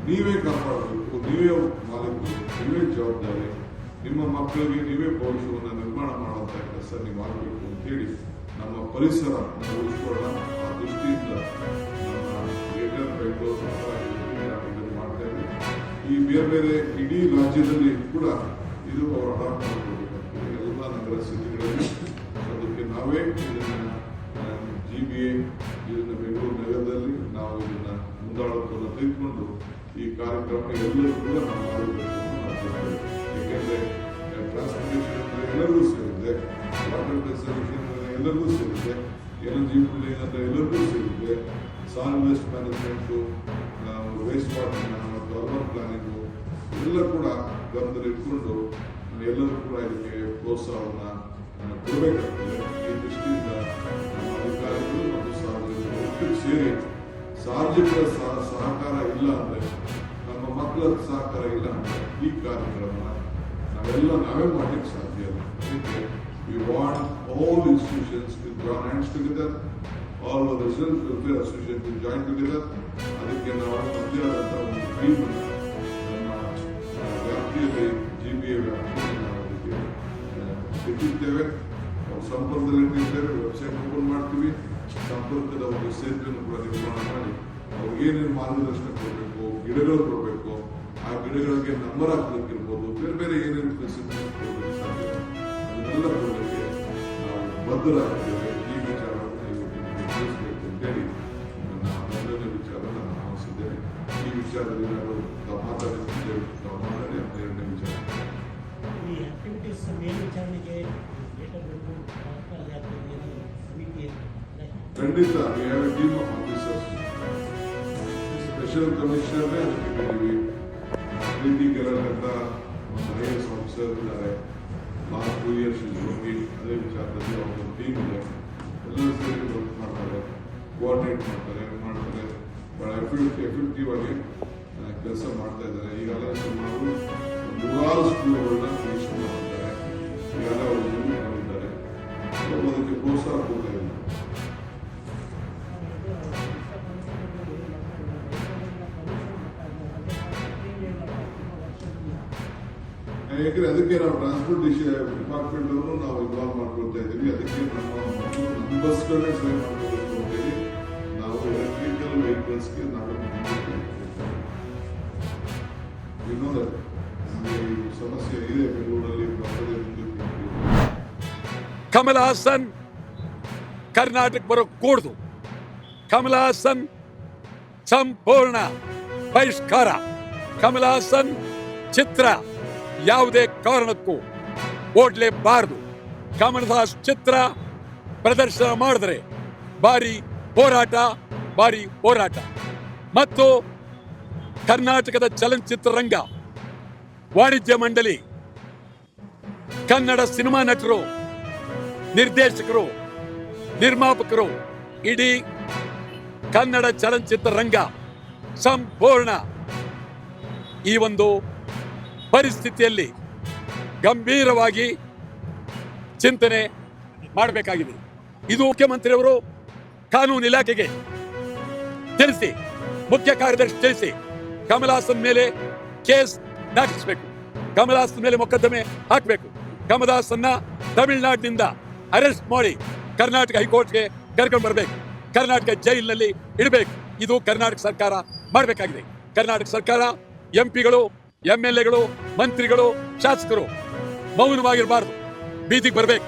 ನೀವೇ ಕಾಪಾಡಬೇಕು, ನೀವೇ ಮಾಲೀಕರು, ನೀವೇ ಜವಾಬ್ದಾರಿ, ನಿಮ್ಮ ಮಕ್ಕಳಿಗೆ ನೀವೇ ಭವಿಷ್ಯವನ್ನು ನಿರ್ಮಾಣ ಮಾಡುವಂಥ ಕೆಲಸ ನೀವು ಆಗಬೇಕು ಅಂತೇಳಿ ನಮ್ಮ ಪರಿಸರ ಉಳಿಸ್ಕೊಳ್ಳೋಣ. ಆ ದೃಷ್ಟಿಯಿಂದ ನಮ್ಮ ಗ್ರೇಟರ್ ಬೆಂಗಳೂರು ಇದನ್ನು ಮಾಡ್ತಾ ಇದ್ದೀವಿ. ಈ ಬೇರೆ ಬೇರೆ ಇಡೀ ರಾಜ್ಯದಲ್ಲಿ ಕೂಡ ಇದು ಅವರು ಅಡಾಪ್ಟ್ ಮಾಡಿಕೊಳ್ಬೇಕಾಗ್ತದೆ ಎಲ್ಲ ನಗರ ಸ್ಥಿತಿಗಳಲ್ಲಿ. ಅದಕ್ಕೆ ನಾವೇ ಇದನ್ನು GBA ಇದನ್ನು ಬೆಂಗಳೂರು ನಗರದಲ್ಲಿ ನಾವು ಇದನ್ನು ಮುಂದಾಳತ್ವವನ್ನು ತೆಗೆದುಕೊಂಡು ಈ ಕಾರ್ಯಕ್ರಮ ಎಲ್ಲರೂ ಕೂಡ ನಾವು ಮಾಡಬೇಕು. ಏಕೆಂದರೆ ಟ್ರಾನ್ಸ್ಪೋರ್ಟೇಷನ್ ಅಂದರೆ ಎಲ್ಲರಿಗೂ ಸೇರಿದೆ, ವಾಟರ್ ಡಿಸ್ಟ್ರಿಬ್ಯೂಷನ್ ಎಲ್ಲರಿಗೂ ಸೇರಿದೆ, ಎನರ್ಜಿ ಬಿಲ್ಡಿಂಗ್ ಅಂದರೆ ಎಲ್ಲರಿಗೂ ಸೇರಿದೆ, soil waste management, waste water ಮತ್ತು ಅರ್ಬನ್ ಪ್ಲಾನಿಂಗು ಎಲ್ಲ ಕೂಡ ಗಮನದಲ್ಲಿಟ್ಕೊಂಡು ಎಲ್ಲರೂ ಕೂಡ ಇದಕ್ಕೆ ಪ್ರೋತ್ಸಾಹವನ್ನು ಕೊಡಬೇಕಾಗ್ತದೆ. ಈ ದೃಷ್ಟಿಯಿಂದ ನಮ್ಮ ಅಧಿಕಾರಿಗಳು ಮತ್ತು ಸಾರ್ವಜನಿಕರು ಒಟ್ಟಿಗೆ ಸೇರಿ ಸಾರ್ವಜನಿಕರ ಸಹಕಾರ ಇಲ್ಲ ಅಂದರೆ, ನಮ್ಮ ಮಕ್ಕಳ ಸಹಕಾರ ಇಲ್ಲ ಅಂದರೆ ಈ ಕಾರ್ಯಕ್ರಮ ನಾವೇ ಮಾಡಲಿಕ್ಕೆ ಸಾಧ್ಯ ಇಲ್ಲ. ಅದಕ್ಕೆ we want all institutions to join hands together, all the residents welfare association to join together. ಅದಕ್ಕೆ ನಾವು ನಮ್ಮದೇ ಆದಂಥ ಒಂದು ಟೀಮ್ ಅನ್ನು ನಮ್ಮ ವ್ಯಾಪ್ತಿಯಲ್ಲಿ GBA ವ್ಯಾಪ್ತಿಯಲ್ಲಿ ನಾವು ಅದಕ್ಕೆ ಇಟ್ಟಿದ್ದೇವೆ. ನಾವು ಸಂಪರ್ಕದಲ್ಲಿಟ್ಟಿದ್ದೇವೆ, ವೆಬ್ಸೈಟ್ ಓಪನ್ ಮಾಡ್ತೀವಿ, ಸಂಪರ್ಕದ ಒಂದು ಸೇತುವೆಯನ್ನು ಕೂಡ ನಿರ್ಮಾಣ ಮಾಡಿ ಅವ್ರಿಗೆ ಏನೇನು ಮಾರ್ಗದರ್ಶನ ಕೊಡಬೇಕು, ಗಿಡಗಳು ಕೊಡಬೇಕು, ಆ ಗಿಡಗಳಿಗೆ ನಂಬರ್ ಹಾಕ್ಲಿಕ್ಕಿರ್ಬೋದು, ಬೇರೆ ಬೇರೆ ಏನೇನು ಫೆಸಿಲಿಟಿ ಕೊಡಬೇಕು ಸಾಧ್ಯ ಅದನ್ನೆಲ್ಲ ಕೊಡಲಿಕ್ಕೆ ನಾವು ಬದ್ಧರಾಗಿದ್ದೇವೆ. ಈ ವಿಚಾರವನ್ನು ಇವತ್ತು ತಿಳಿಸಬೇಕು ಅಂತೇಳಿ ನನ್ನ ಮೊದಲನೇ ವಿಚಾರ ನಾನು ಭಾವಿಸಿದ್ದೇನೆ. ಈ ವಿಚಾರದಲ್ಲಿ ನಾವು ಮಾತಾಡಿದ್ದೇವೆ, ಮಾತಾಡಿ ಅಂತ ಎರಡನೇ ವಿಚಾರ ಈ ಆಕ್ಟಿವಿಟೀಸ್ ಮೇಲ್ವಿಚಾರಣೆಗೆ ಖಂಡಿತ we have a team of officers. Special ಕಮಿಷನರ್ನೇ ಅದಕ್ಕೆ ಇದ್ದೀವಿ. ಪ್ರೀತಿ ಕೆರಳ್ ಅಂತ ಒಂದು IAS ಆಫೀಸರ್ ಇದ್ದಾರೆ. ಲಾಸ್ಟ್ 2 years ಇಸ್ ವರ್ಕಿಂಗ್ ಅದೇ ವಿಚಾರದಲ್ಲಿ ಅವ್ರ ಟೀಮ್ ಇದೆ. ಎಲ್ಲರೂ ಸೇರಿ ವರ್ಕ್ ಮಾಡ್ತಾರೆ, ಕೋಆರ್ಡಿನೇಟ್ ಮಾಡ್ತಾರೆ ಭಾಳ ಎಫೆಕ್ಟಿವ್ ಆಗಿ ಕೆಲಸ ಮಾಡ್ತಾ ಇದ್ದಾರೆ. ಈಗಾಗಲೇ ಸುಮಾರು 100 ಸ್ಕೂಲ್ಗಳನ್ನ ಫಿನಿಶ್ ಮಾಡ್ತಾರೆ. ಈಗಾಗಲೇ ಅವರು ಮುಂದಿದ್ದಾರೆ, ಅದಕ್ಕೆ ಪ್ರೋತ್ಸಾಹ ಕೊಡ್ತಾ ಇದ್ದಾರೆ. ಯಾಕಂದ್ರೆ ಅದಕ್ಕೆ ನಾವು ಟ್ರಾನ್ಸ್ಪೋರ್ಟೇಷನ್ ಡಿಪಾರ್ಟ್ಮೆಂಟ್ ಅವರು ನಾವು ಇನ್ವಾಲ್ವ್ ಮಾಡ್ಕೊಳ್ತಾ ಇದ್ದೀವಿ. ಅದಕ್ಕೆ ನಮ್ಮ ಬಸ್ಗಳನ್ನೇ ಸೇವ್ ಮಾಡ್ಕೊಳ್ಬೇಕು ಅಂತೇಳಿ ನಾವು ಎಲೆಕ್ಟ್ರಿಕಲ್ ವೆಹಿಕಲ್ಸ್ಗೆ ನಾವು ಇನ್ನೊಂದು ಸಮಸ್ಯೆ ಇದೆ ಬೆಂಗಳೂರಲ್ಲಿ. ಕಮಲ್ ಹಾಸನ್ ಕರ್ನಾಟಕ ಬರೋಕೂಡ್ದು. ಕಮಲ್ ಹಾಸನ್ ಸಂಪೂರ್ಣ ಬಹಿಷ್ಕಾರ. ಕಮಲ್ ಹಾಸನ್ ಚಿತ್ರ ಯಾವುದೇ ಕಾರಣಕ್ಕೂ ಓಡಲೇಬಾರದು. ಕಮಲ್ ಹಾಸನ್ ಚಿತ್ರ ಪ್ರದರ್ಶನ ಮಾಡಿದ್ರೆ ಭಾರಿ ಹೋರಾಟ ಮತ್ತು ಕರ್ನಾಟಕದ ಚಲನಚಿತ್ರರಂಗ ವಾಣಿಜ್ಯ ಮಂಡಳಿ, ಕನ್ನಡ ಸಿನಿಮಾ ನಟರು, ನಿರ್ದೇಶಕರು, ನಿರ್ಮಾಪಕರು, ಇಡೀ ಕನ್ನಡ ಚಲನಚಿತ್ರರಂಗ ಸಂಪೂರ್ಣ ಈ ಒಂದು ಪರಿಸ್ಥಿತಿಯಲ್ಲಿ ಗಂಭೀರವಾಗಿ ಚಿಂತನೆ ಮಾಡಬೇಕಾಗಿದೆ. ಇದು ಮುಖ್ಯಮಂತ್ರಿಯವರು ಕಾನೂನು ಇಲಾಖೆಗೆ ತಿಳಿಸಿ, ಮುಖ್ಯ ಕಾರ್ಯದರ್ಶಿ ತಿಳಿಸಿ, ಕಮಲ್ ಹಾಸನ್ ಮೇಲೆ ಕೇಸ್ ದಾಖಲಿಸಬೇಕು, ಕಮಲ್ ಹಾಸನ್ ಮೇಲೆ ಮೊಕದ್ದಮೆ ಹಾಕಬೇಕು, ಕಮಲ್ ಹಾಸನ್ನ ತಮಿಳುನಾಡಿನಿಂದ ಅರೆಸ್ಟ್ ಮಾಡಿ ಕರ್ನಾಟಕ ಹೈಕೋರ್ಟ್ಗೆ ಕರ್ಕೊಂಡು ಬರಬೇಕು, ಕರ್ನಾಟಕ ಜೈಲಿನಲ್ಲಿ ಇಡಬೇಕು. ಇದು ಕರ್ನಾಟಕ ಸರ್ಕಾರ ಮಾಡಬೇಕಾಗಿದೆ. ಕರ್ನಾಟಕ ಸರ್ಕಾರ MP ಗಳು, MLA ಗಳು, ಮಂತ್ರಿಗಳು, ಶಾಸಕರು ಮೌನವಾಗಿರಬಾರ್ದು, ಬೀದಿಗೆ ಬರಬೇಕು.